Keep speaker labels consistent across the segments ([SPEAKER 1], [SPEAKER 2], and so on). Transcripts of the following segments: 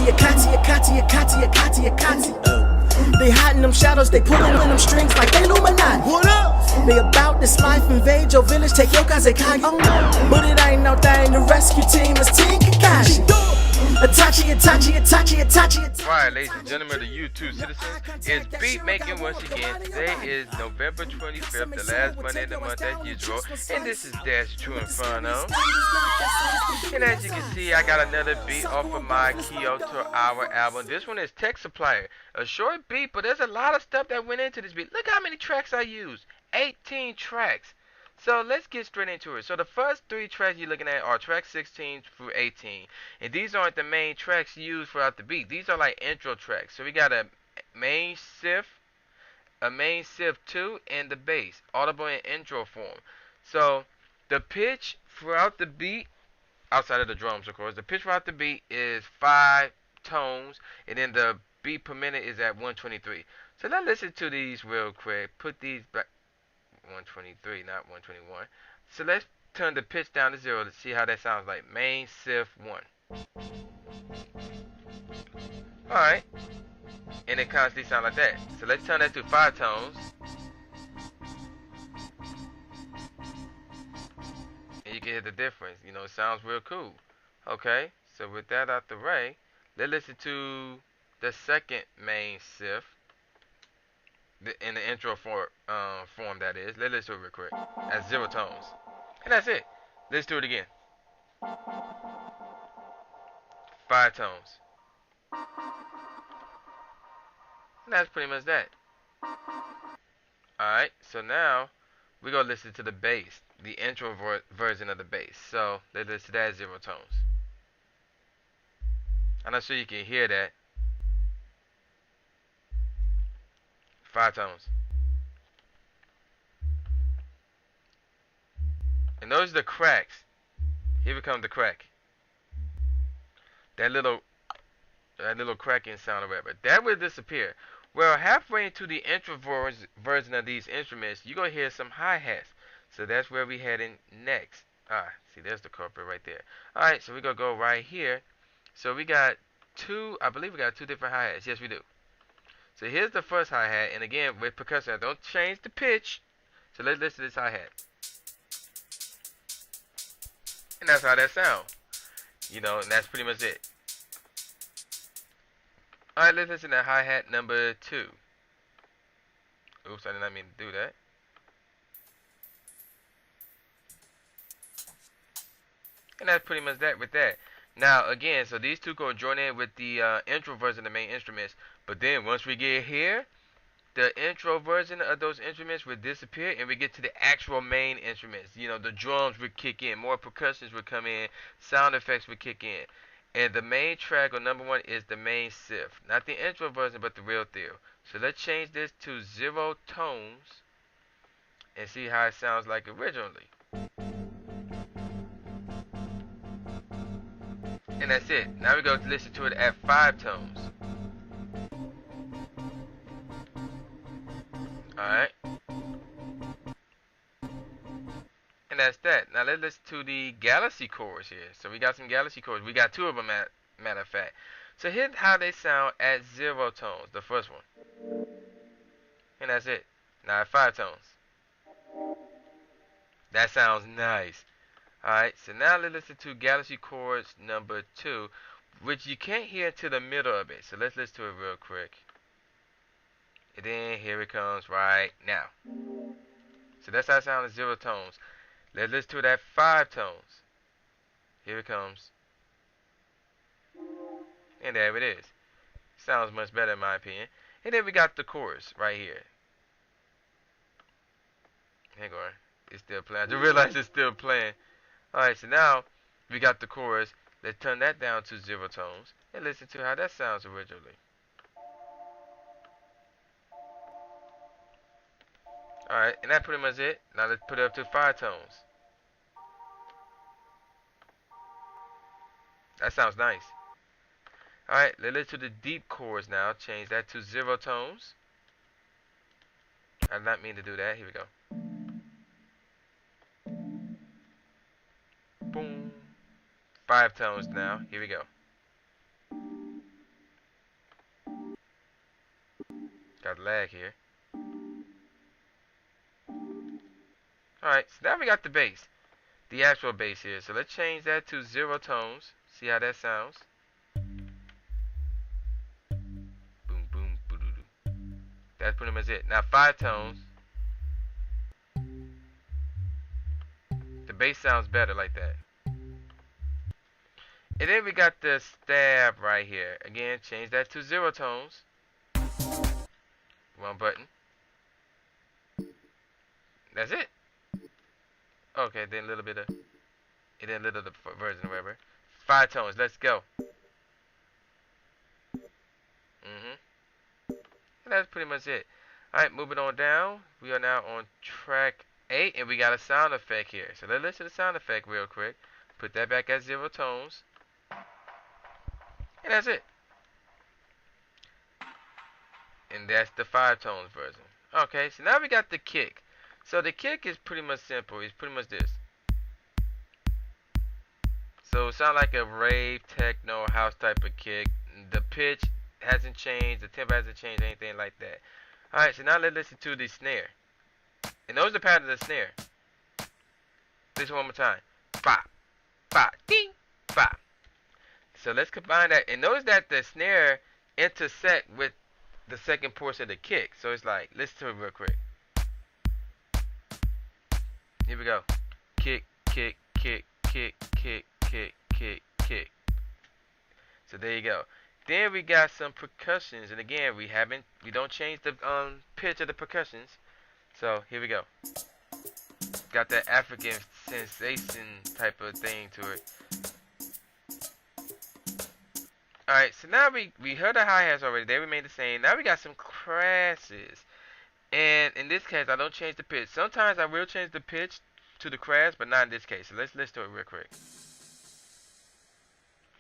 [SPEAKER 1] They hiding them shadows, they pulling in them strings like they Illuminati. What up? They about this life, invade your village, take your Kazekage. But it ain't no thing, the rescue team is Team Kakashi. Itachi.
[SPEAKER 2] Alright, ladies and gentlemen of the YouTube citizens, it's beat making once again. Today is November 25th, the last Monday in the month as usual, and this is Tru Inferno. And as you can see, I got another beat off of my Kyoto Hour album. This one is Tech Supplier. A short beat, but there's a lot of stuff that went into this beat. Look how many tracks I used. 18 tracks. So let's get straight into it. So the first 3 tracks you're looking at are tracks 16 through 18. And these aren't the main tracks used throughout the beat. These are like intro tracks. So we got a main sift 2, and the bass. Audible in intro form. So the pitch throughout the beat, outside of the drums of course, the pitch throughout the beat is 5 tones. And then the beat per minute is at 123. So let's listen to these real quick. Put these back. 123, not 121. So let's turn the pitch down to 0 to see how that sounds like. Main sift 1. Alright. And it constantly sounds like that. So let's turn that to 5 tones. And you can hear the difference. You know, it sounds real cool. Okay. So with that out the way, let's listen to the second main sift. In the intro form that is. Let's listen to it real quick. At 0 tones. And that's it. Let's do it again. 5 tones. And that's pretty much that. Alright, so now we're going to listen to the bass. The intro version of the bass. So let's listen to that at 0 tones. I'm not sure you can hear that. 5 tones. And those are the cracks. Here comes the crack. That little cracking sound or whatever. That will disappear. Well, halfway into the intro version of these instruments, you're going to hear some hi-hats. So that's where we heading next. See, there's the culprit right there. Alright, so we're going to go right here. So we got I believe we got 2 different hi-hats. Yes, we do. So here's the first hi-hat, and again, with percussion, don't change the pitch. So let's listen to this hi-hat. And that's how that sounds. You know, and that's pretty much it. Alright, let's listen to hi-hat number 2. Oops, I did not mean to do that. And that's pretty much that with that. Now, again, so these 2 go join in with the intro version of the main instruments. But then, once we get here, the intro version of those instruments will disappear, and we get to the actual main instruments. You know, the drums would kick in, more percussions would come in, sound effects would kick in. And the main track, or number 1, is the main sift. Not the intro version, but the real deal. So let's change this to 0 tones, and see how it sounds like originally. And that's it. Now we go to listen to it at 5 tones. Alright. And that's that. Now let's listen to the Galaxy chorus here. So we got some Galaxy chorus. We got 2 of them, matter of fact. So here's how they sound at 0 tones. The first one. And that's it. Now at 5 tones. That sounds nice. Alright, so now let's listen to Galaxy Chorus number 2, which you can't hear to the middle of it. So let's listen to it real quick. And then here it comes right now. So that's how it sounds at 0 tones. Let's listen to it at 5 tones. Here it comes. And there it is. Sounds much better in my opinion. And then we got the chorus right here. Hang on. It's still playing. I just realized it's still playing. Alright, so now we got the chorus. Let's turn that down to 0 tones and listen to how that sounds originally. Alright, and that's pretty much it. Now let's put it up to 5 tones. That sounds nice. Alright, let's listen to the deep chorus now. Change that to 0 tones. I did not mean to do that. Here we go. Boom. 5 tones now. Here we go. Got lag here. Alright, so now we got the bass. The actual bass here. So let's change that to 0 tones. See how that sounds. Boom, boom, boo-doo-doo. That's pretty much it. Now 5 tones. The bass sounds better like that. And then we got the stab right here. Again, change that to 0 tones. One button. That's it. Okay, then a little bit of, and then a little of the version or whatever. 5 tones. Let's go. And that's pretty much it. Alright, moving on down. We are now on track 8, and we got a sound effect here. So let's listen to the sound effect real quick. Put that back at 0 tones. And that's it. And that's the 5 tones version. Okay, so now we got the kick. So the kick is pretty much simple. It's pretty much this. So it sounds like a rave, techno, house type of kick. The pitch hasn't changed. The tempo hasn't changed, anything like that. Alright, so now let's listen to the snare. And notice the pattern of the snare. Listen one more time. Ba, ba, ding, ba. So let's combine that. And notice that the snare intersect with the second portion of the kick. So it's like, listen to it real quick. Here we go. Kick, kick, kick, kick, kick, kick, kick, kick. So there you go. Then we got some percussions, and again we don't change the pitch of the percussions. So here we go. Got that African sensation type of thing to it. Alright, so now we heard the hi-hats already. They remain the same. Now we got some crashes. And in this case, I don't change the pitch. Sometimes I will change the pitch to the crash, but not in this case. So let's listen to it real quick.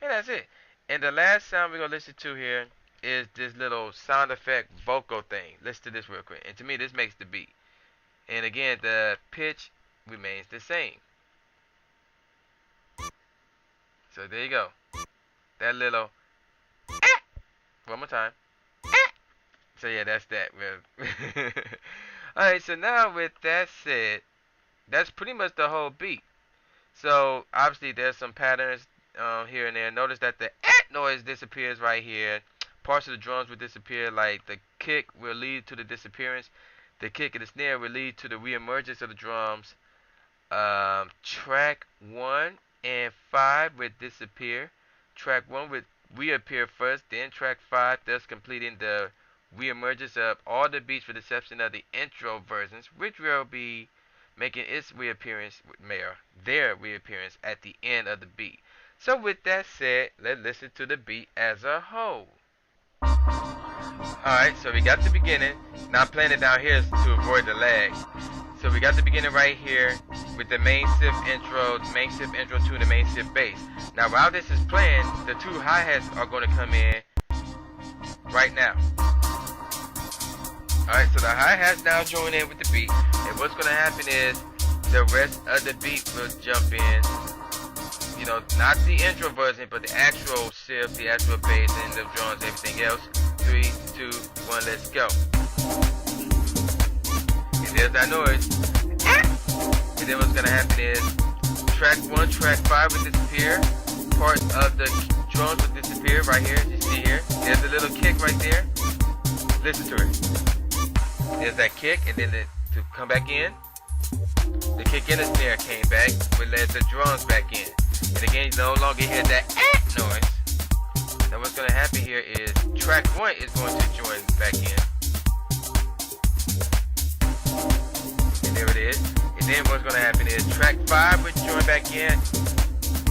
[SPEAKER 2] And that's it. And the last sound we're going to listen to here is this little sound effect vocal thing. Listen to this real quick. And to me, this makes the beat. And again, the pitch remains the same. So there you go. That little one more time. So yeah, that's that. Alright, so now with that said, that's pretty much the whole beat. So obviously there's some patterns here and there. Notice that the noise disappears right here. Parts of the drums will disappear, like the kick will lead to the disappearance. The kick and the snare will lead to the reemergence of the drums. Track 1 and 5 will disappear. Track 1 will reappear first, then track 5, thus completing the reemergence of all the beats with the exception of the intro versions, which will be making its reappearance, their reappearance at the end of the beat. So with that said, let's listen to the beat as a whole. Alright, so we got the beginning. Now I'm playing it down here to avoid the lag. So we got the beginning right here with the main SIF intro, to the main SIF bass. Now while this is playing, the 2 hi-hats are going to come in right now. Alright, so the hi-hats now join in with the beat. And what's going to happen is the rest of the beat will jump in. You know, not the intro version, but the actual SIF, the actual bass, and the drums, everything else. 3, 2, 1, let's go. And there's that noise. And then what's going to happen is track 1, track 5 will disappear. Parts of the drums will disappear right here. You see here. There's a little kick right there. Listen to it. There's that kick, and then to come back in, the kick and the snare came back. We let the drums back in. And again, you no longer hear that noise. Now what's going to happen here is track 1 is going to join back in. And there it is. And then what's going to happen is track 5 will join back in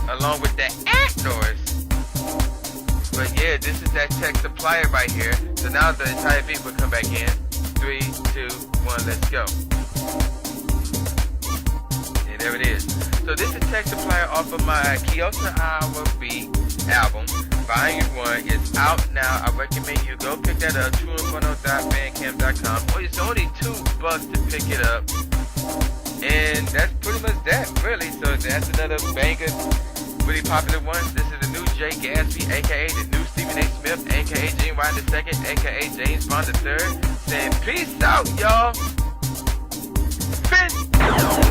[SPEAKER 2] along with that noise. But yeah, this is that text supplier right here. So now the entire beat will come back in. 3, 2, 1, let's go. And there it is. So this is text supplier off of my Kyoto Hour Beat album. Volume 1 is out now. I recommend you go pick that up. TrueInferno.bandcamp.com. Oh, it's only $2 to pick it up. And that's pretty much that, really. So that's another banger, really popular one. This is a new DJ Gatsby, aka the new Stephen A. Smith, aka Gene Wilder II, aka James Bond III, saying peace out, y'all. Peace.